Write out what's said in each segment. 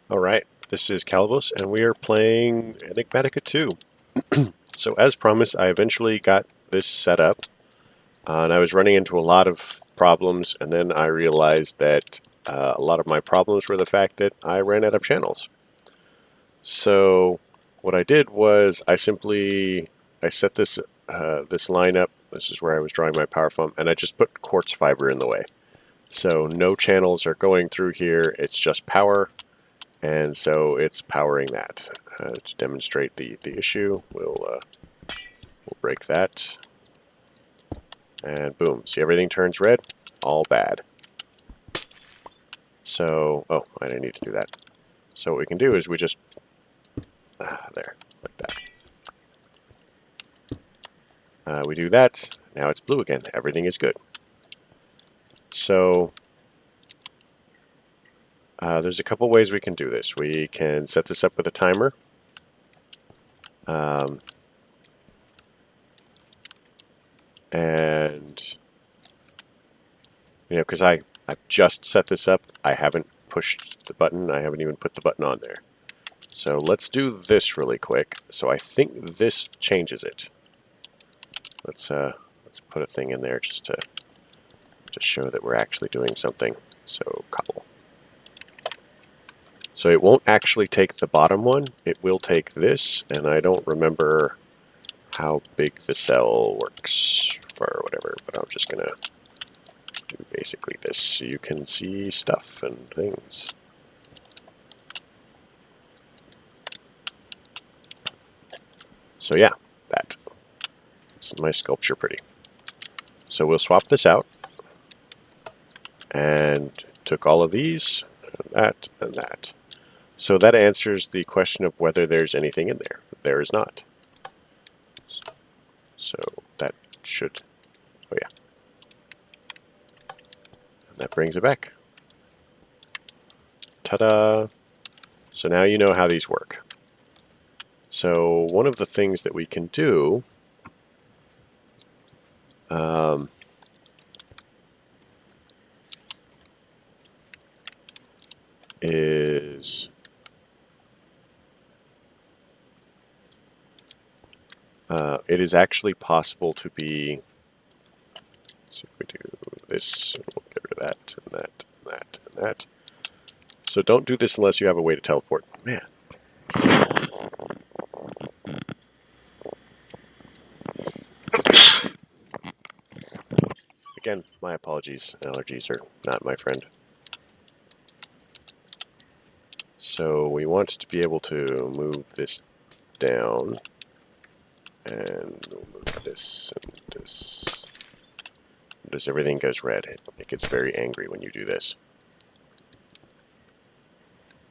Alright, this is Calibos, and we are playing Enigmatica 2. So as promised, I eventually got this set up, and I was running into a lot of problems, and then I realized that a lot of my problems were the fact that I ran out of channels. So what I did was I set this line up. This is where I was drawing my power pump, and I just put quartz fiber in the way. So no channels are going through here, it's just power. And so it's powering that. To demonstrate the issue, we'll break that. And boom, see everything turns red? All bad. So, oh, I didn't need to do that. So what we can do is we just, there, like that. We do that, now it's blue again. Everything is good. So, there's a couple ways we can do this. We can set this up with a timer. And you know, because I've just set this up, I haven't pushed the button, I haven't even put the button on there. So let's do this really quick. So I think this changes it. Let's put a thing in there just to show that we're actually doing something. So couple. So it won't actually take the bottom one, it will take this, and I don't remember how big the cell works for whatever, but I'm just gonna do basically this so you can see stuff and things. So yeah, that. Isn't my sculpture pretty? So we'll swap this out, and took all of these, and that, and that. So that answers the question of whether there's anything in there. There is not. So that should, oh yeah. And that brings it back. Ta-da! So now you know how these work. So one of the things that we can do is it is actually possible to be, let's see if we do this, we'll get rid of that, and that, and that, and that. So don't do this unless you have a way to teleport. Man. Again, my apologies. Allergies are not my friend. So we want to be able to move this down, and we'll move this and this. Notice everything goes red. It gets very angry when you do this.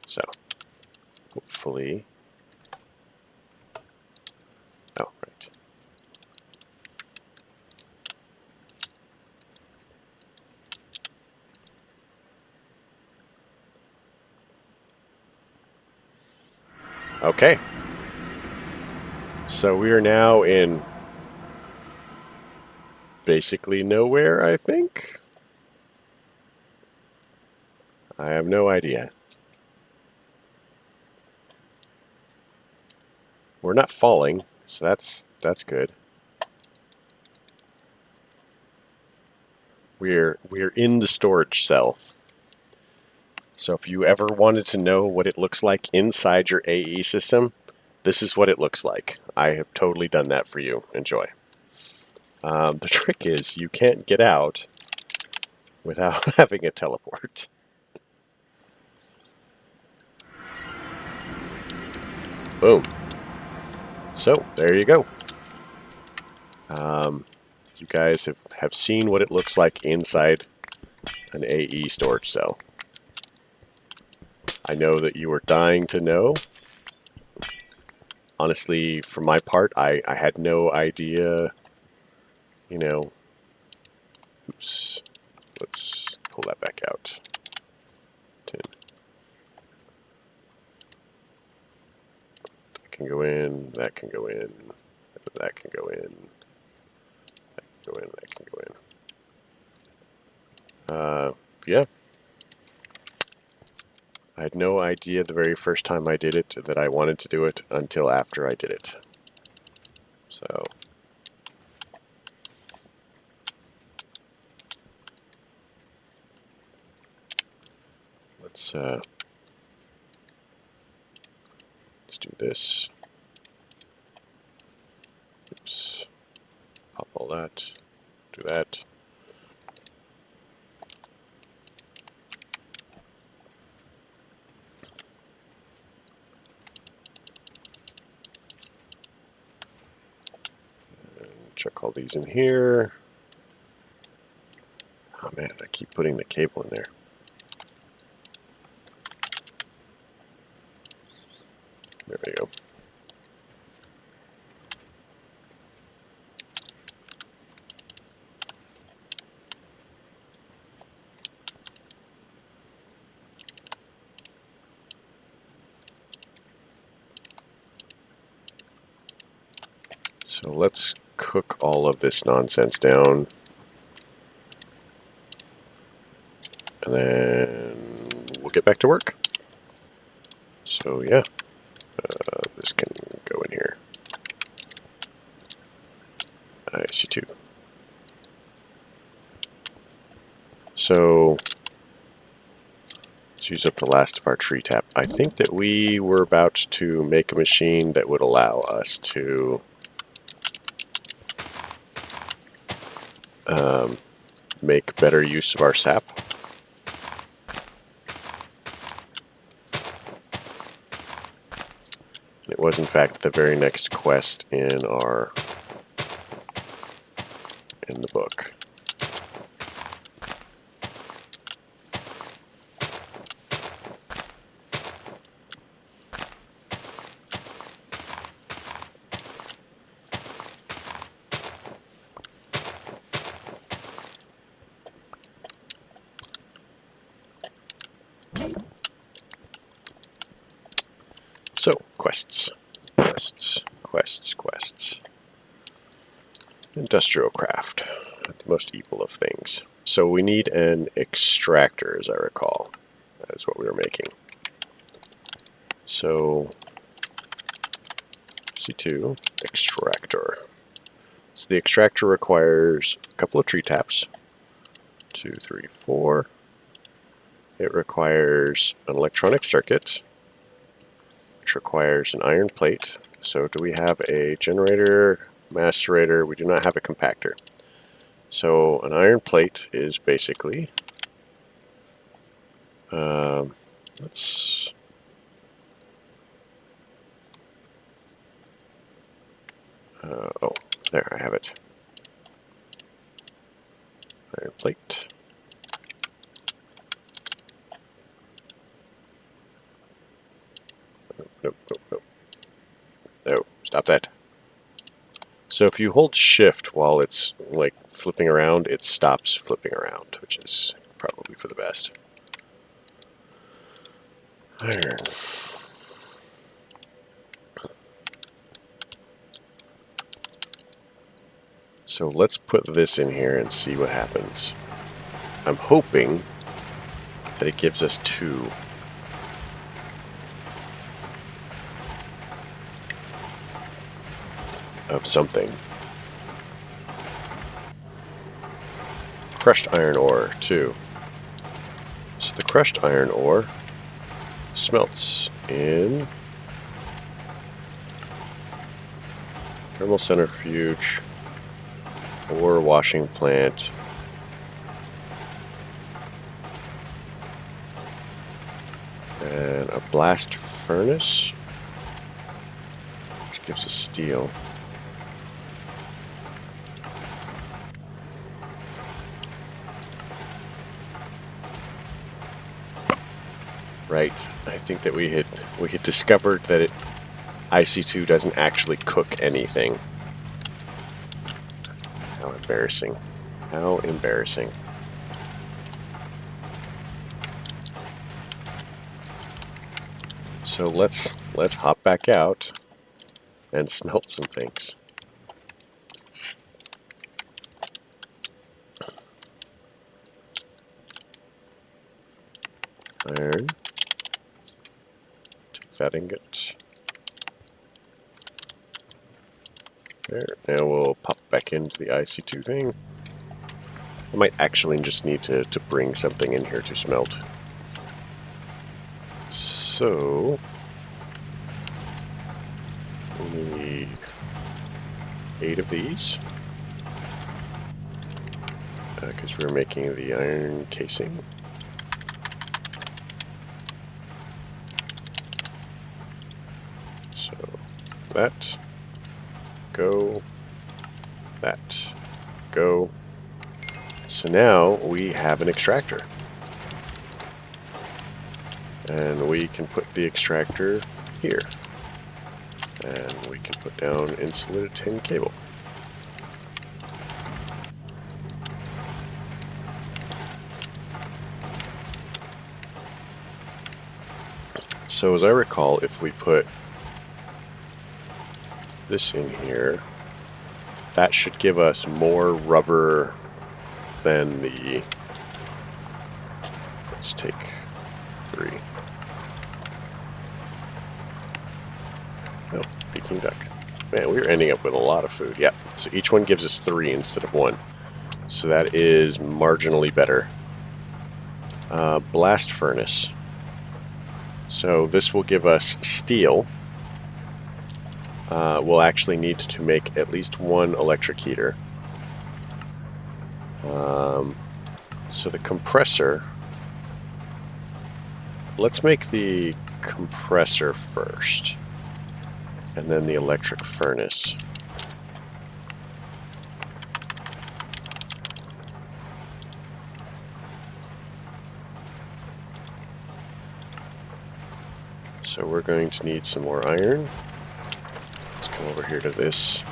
So, hopefully... Oh, right. Okay. So we are now in basically nowhere, I think. I have no idea. We're not falling, so that's good. We're in the storage cell. So if you ever wanted to know what it looks like inside your AE system, this is what it looks like. I have totally done that for you. Enjoy. The trick is you can't get out without having a teleport. Boom. So, there you go. You guys have seen what it looks like inside an AE storage cell. I know that you were dying to know. Honestly, for my part, I had no idea, you know. Oops. Let's pull that back out. 10. That can go in, that can go in, that can go in, that can go in, that can go in. Yeah. I had no idea the very first time I did it that I wanted to do it until after I did it. So let's do this. Oops. Pop all that. Do that. And check all these in here. Oh man, I keep putting the cable in there. There we go. So let's cook all of this nonsense down. And then we'll get back to work. So yeah, this can go in here. IC2. So let's use up the last of our tree tap. I think that we were about to make a machine that would allow us to make better use of our sap. It was in fact the very next quest in the book. So, quests. Industrial craft. The most evil of things. So we need an extractor, as I recall. That is what we were making. So, C2, extractor. So the extractor requires a couple of tree taps. 2, 3, 4. It requires an electronic circuit, which requires an iron plate. So do we have a generator, macerator? We do not have a compactor. So an iron plate is basically, let's, oh, there, I have it. Iron plate. Nope. No, stop that. So if you hold shift while it's like flipping around, it stops flipping around, which is probably for the best. Iron. So let's put this in here and see what happens. I'm hoping that it gives us 2. Of something. Crushed iron ore, 2. So the crushed iron ore smelts in thermal centrifuge, ore washing plant, and a blast furnace, which gives us steel. Right. I think that we had discovered that IC2 doesn't actually cook anything. How embarrassing. How embarrassing. So let's hop back out and smelt some things. Iron. that ingot. There. Now we'll pop back into the IC2 thing. I might actually just need to bring something in here to smelt. So we need 8 of these. Because we're making the iron casing. So that, go, that, go. So now we have an extractor. And we can put the extractor here. And we can put down insulated tin cable. So as I recall, if we put this in here, that should give us more rubber than the, let's take 3. Oh, Peking duck. Man, we're ending up with a lot of food. Yep, so each one gives us 3 instead of 1. So that is marginally better. Blast furnace. So this will give us steel. We'll actually need to make at least 1 electric heater. So the compressor, let's make the compressor first, and then the electric furnace. So we're going to need some more iron. Let's come over here to this.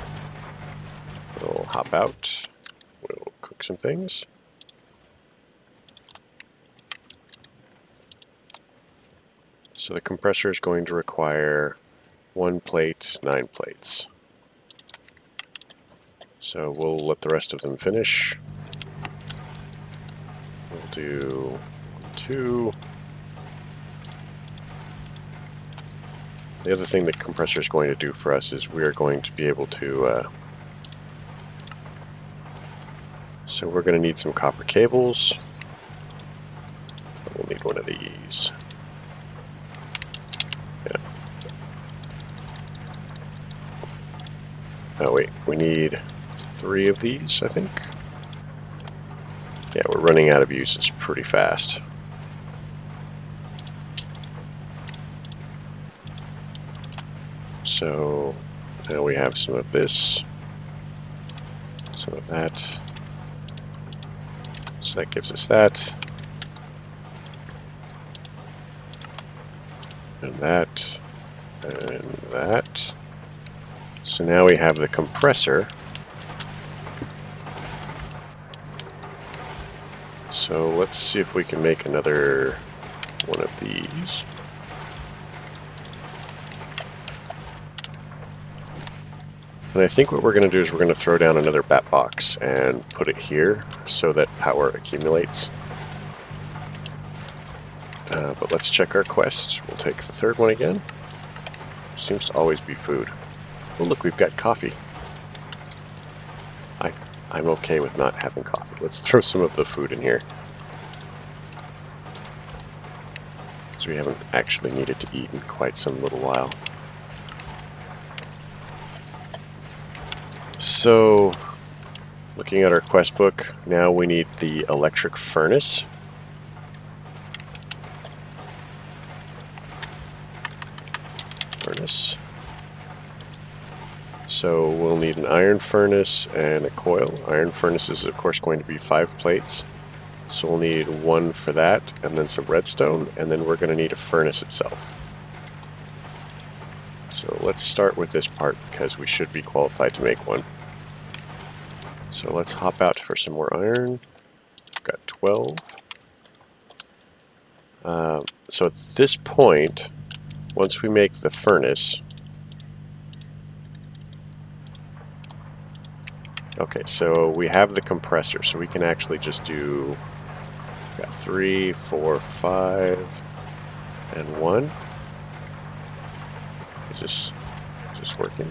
We'll hop out. We'll cook some things. So the compressor is going to require 1 plate, 9 plates. So we'll let the rest of them finish. We'll do 2. The other thing the compressor is going to do for us is we are going to be able to so we're going to need some copper cables. We'll need one of these. Yeah. Oh wait, we need 3 of these, I think. Yeah, we're running out of uses pretty fast. So now we have some of this, some of that. So that gives us that. And that. And that. So now we have the compressor. So let's see if we can make another one of these. And I think what we're going to do is we're going to throw down another bat box and put it here so that power accumulates. But let's check our quest. We'll take the 3rd one again. Seems to always be food. Oh look, we've got coffee. I'm okay with not having coffee. Let's throw some of the food in here. Because we haven't actually needed to eat in quite some little while. So, looking at our quest book, now we need the electric furnace. So we'll need an iron furnace and a coil. Iron furnace is of course going to be 5 plates. So we'll need 1 for that, and then some redstone, and then we're going to need a furnace itself. So let's start with this part because we should be qualified to make one. So let's hop out for some more iron. I've got 12. So at this point, once we make the furnace, okay, so we have the compressor, so we can actually just do, got 3, 4, 5, and 1. Is this working?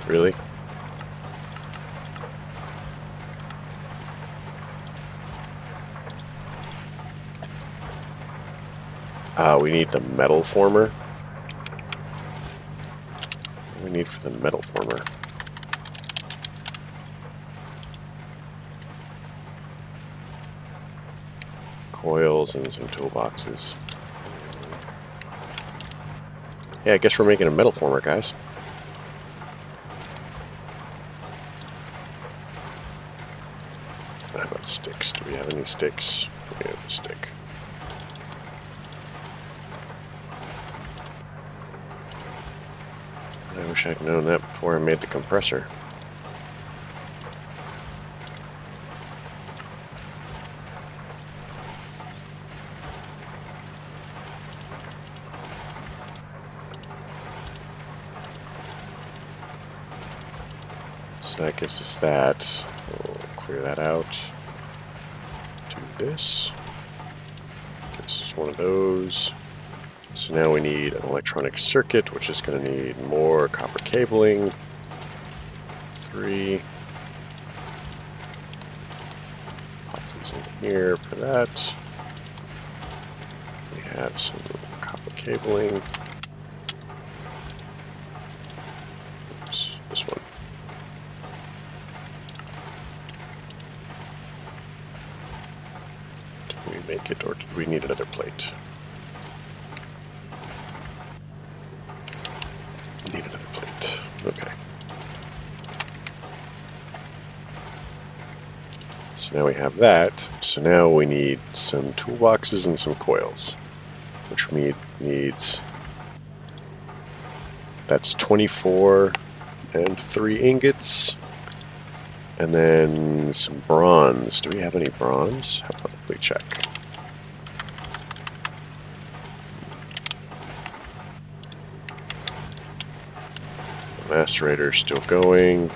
Really? We need the metal former. What do we need for the metal former? Coils and some toolboxes. Yeah, I guess we're making a metal former, guys. How about sticks? Do we have any sticks? We have a stick. I wish I'd known that before I made the compressor. So that gives us that. We'll clear that out. Do this. This is one of those. So now we need an electronic circuit, which is going to need more copper cabling. 3. Pop these in here for that. We have some copper cabling. Oops, this one. Did we make it, or did we need another plate? Need another plate. Okay. So now we have that. So now we need some toolboxes and some coils, which needs. That's 24 and 3 ingots, and then some bronze. Do we have any bronze? How about we check? Macerator still going.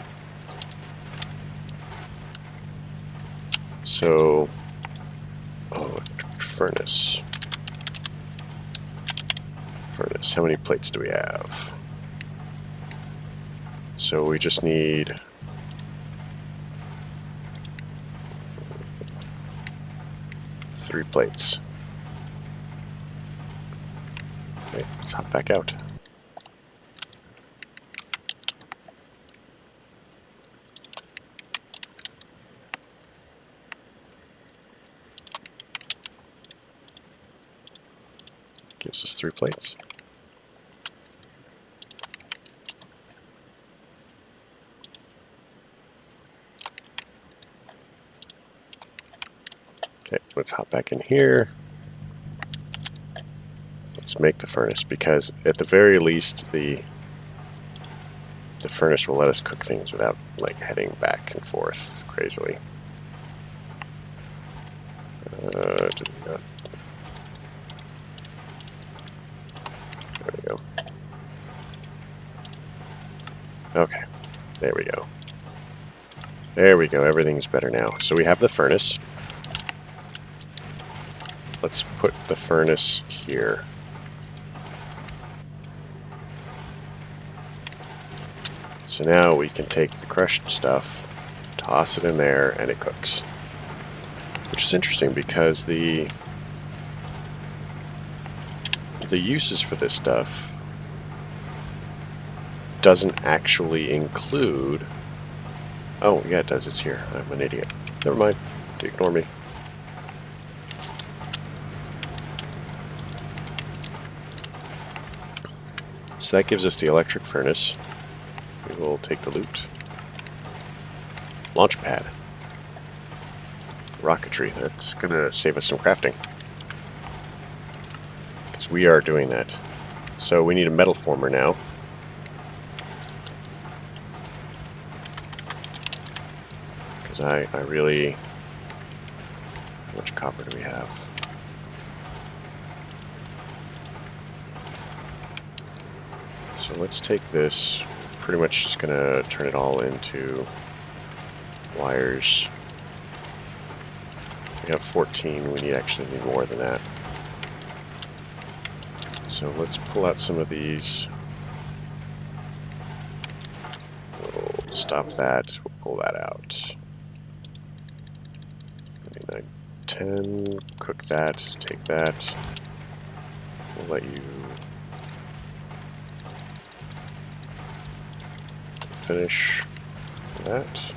So, furnace. Furnace. How many plates do we have? So we just need 3 plates. Okay, let's hop back out. Gives us 3 plates. Okay, let's hop back in here. Let's make the furnace, because at the very least the furnace will let us cook things without like heading back and forth crazily. Did we not? There we go. Okay, there we go. There we go, everything's better now. So we have the furnace. Let's put the furnace here. So now we can take the crushed stuff, toss it in there, and it cooks. Which is interesting because the uses for this stuff doesn't actually include... Oh, yeah, it does. It's here. I'm an idiot. Never mind. Ignore me. So that gives us the electric furnace. We will take the loot. Launch pad. Rocketry. That's going to save us some crafting. Because we are doing that. So we need a metal former now. Because I really... How much copper do we have? So let's take this. Pretty much just going to turn it all into wires. We have 14. We actually need more than that. So let's pull out some of these. We'll stop that. We'll pull that out. 29, 10. Cook that. Take that. We'll let you finish that.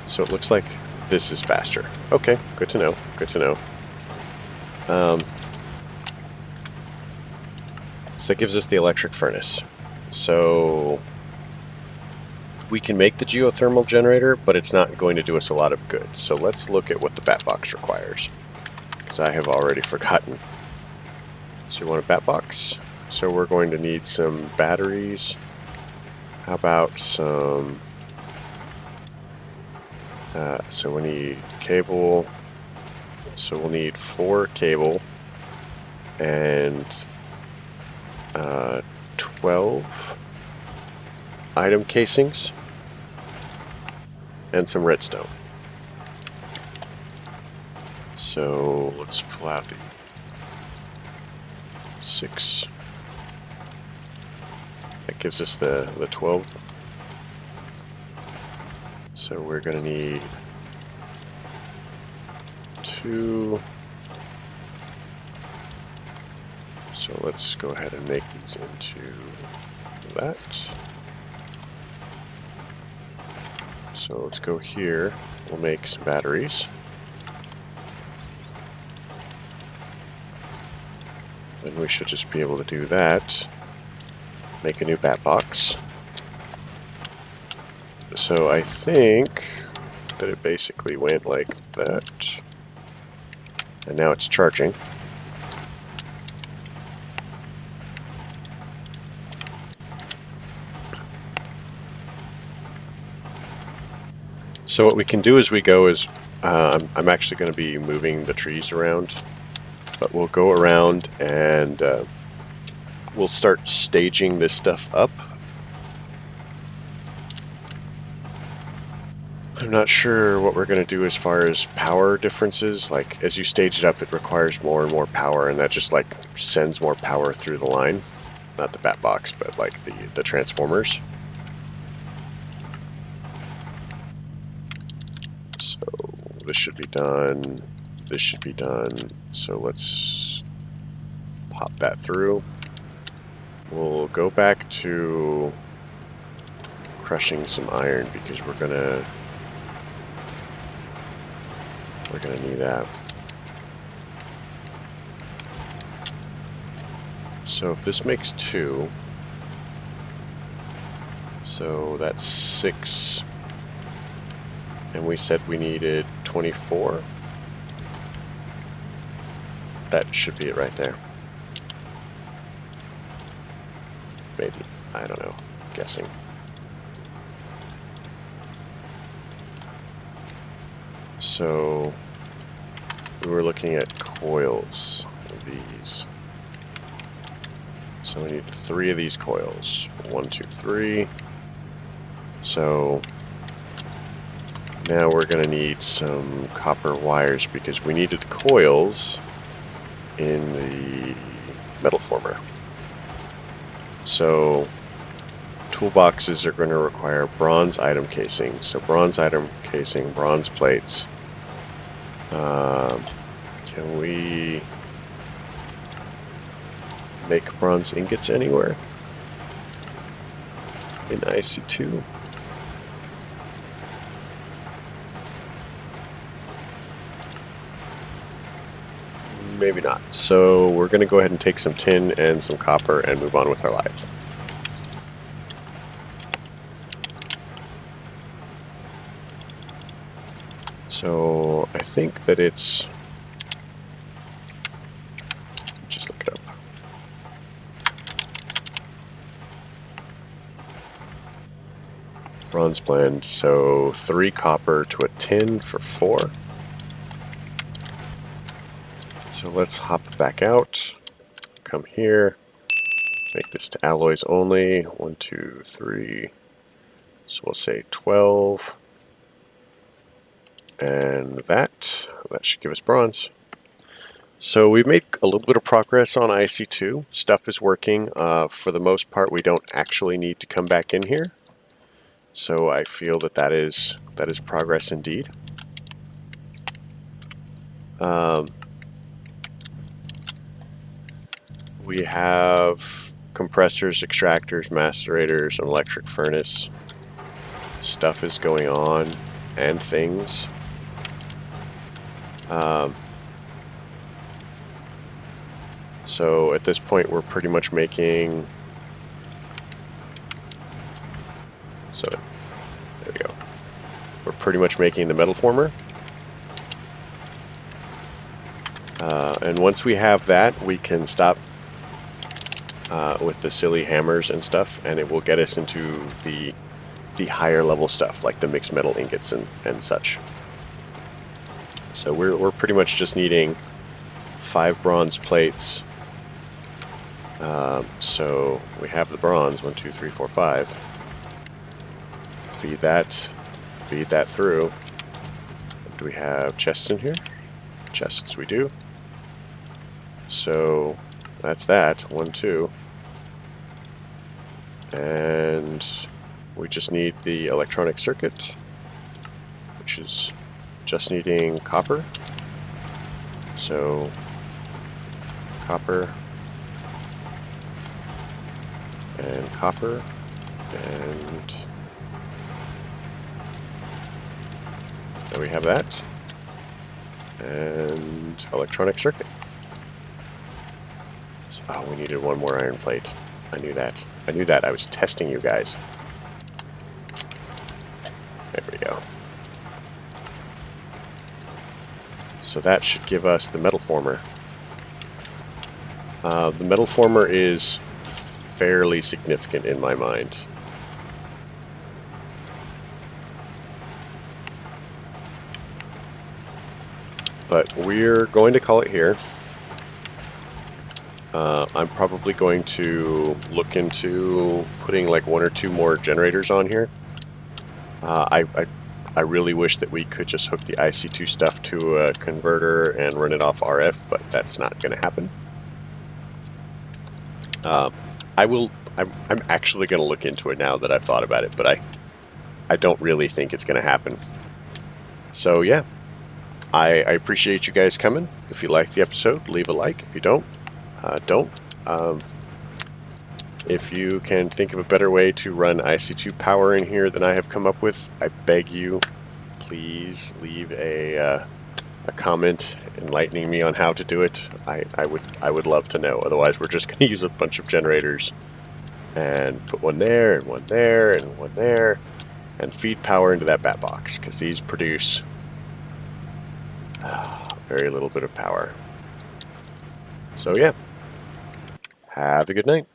So it looks like this is faster. Okay, good to know. Good to know. So that gives us the electric furnace. So we can make the geothermal generator, but it's not going to do us a lot of good. So let's look at what the bat box requires, because I have already forgotten. So you want a bat box? So we're going to need some batteries. How about some... so we need cable. So we'll need 4 cable and 12 item casings and some redstone. So let's pull out the 6. That gives us the 12. So we're going to need 2. So let's go ahead and make these into that. So let's go here. We'll make some batteries. Then we should just be able to do that. Make a new bat box. So I think that it basically went like that. And now it's charging. So what we can do as we go is, I'm actually going to be moving the trees around, but we'll go around and we'll start staging this stuff up. I'm not sure what we're going to do as far as power differences. Like, as you stage it up, it requires more and more power, and that just like sends more power through the line. Not the bat box, but like the transformers. So this should be done. This should be done. So let's pop that through. We'll go back to crushing some iron because we're gonna need that. So if this makes 2, so that's 6, and we said we needed 24. That should be it right there. Maybe. I don't know. Guessing. So we were looking at coils of these. So we need 3 of these coils. 1, 2, 3. So now we're going to need some copper wires because we needed coils in the metal former. So toolboxes are going to require bronze item casing. So bronze item casing, bronze plates. Can we make bronze ingots anywhere in IC2? Maybe not. So we're going to go ahead and take some tin and some copper and move on with our life. So I think that it's... just look it up. Bronze blend. So 3 copper to a tin for 4. So let's hop back out. Come here. Make this to alloys only. 1, 2, 3. So we'll say 12. And that should give us bronze. So we've made a little bit of progress on IC2. Stuff is working. For the most part, we don't actually need to come back in here. So I feel that is progress indeed. We have compressors, extractors, macerators, an electric furnace. Stuff is going on, and things. So at this point, we're pretty much making. So there we go. We're pretty much making the metal former. And once we have that, we can stop with the silly hammers and stuff, and it will get us into the higher level stuff, like the mixed metal ingots and such. So we're pretty much just needing 5 bronze plates. So we have the bronze, 1, 2, 3, 4, 5. Feed that through. Do we have chests in here? Chests we do. So that's that, 1, 2. And we just need the electronic circuit, which is just needing copper. So copper and copper, and there we have that. And electronic circuit. So, oh, we needed 1 more iron plate. I knew that. I was testing you guys. There we go. So that should give us the metal former. The metal former is fairly significant in my mind. But we're going to call it here. I'm probably going to look into putting like 1 or 2 more generators on here. I really wish that we could just hook the IC2 stuff to a converter and run it off RF, but that's not going to happen. I'm actually going to look into it now that I've thought about it, but I don't really think it's going to happen. So yeah, I appreciate you guys coming. If you like the episode, leave a like. If you don't, don't. If you can think of a better way to run IC2 power in here than I have come up with, I beg you, please leave a comment enlightening me on how to do it. I would love to know. Otherwise, we're just going to use a bunch of generators and put 1 there and 1 there and 1 there and feed power into that bat box, because these produce very little bit of power. So yeah, have a good night.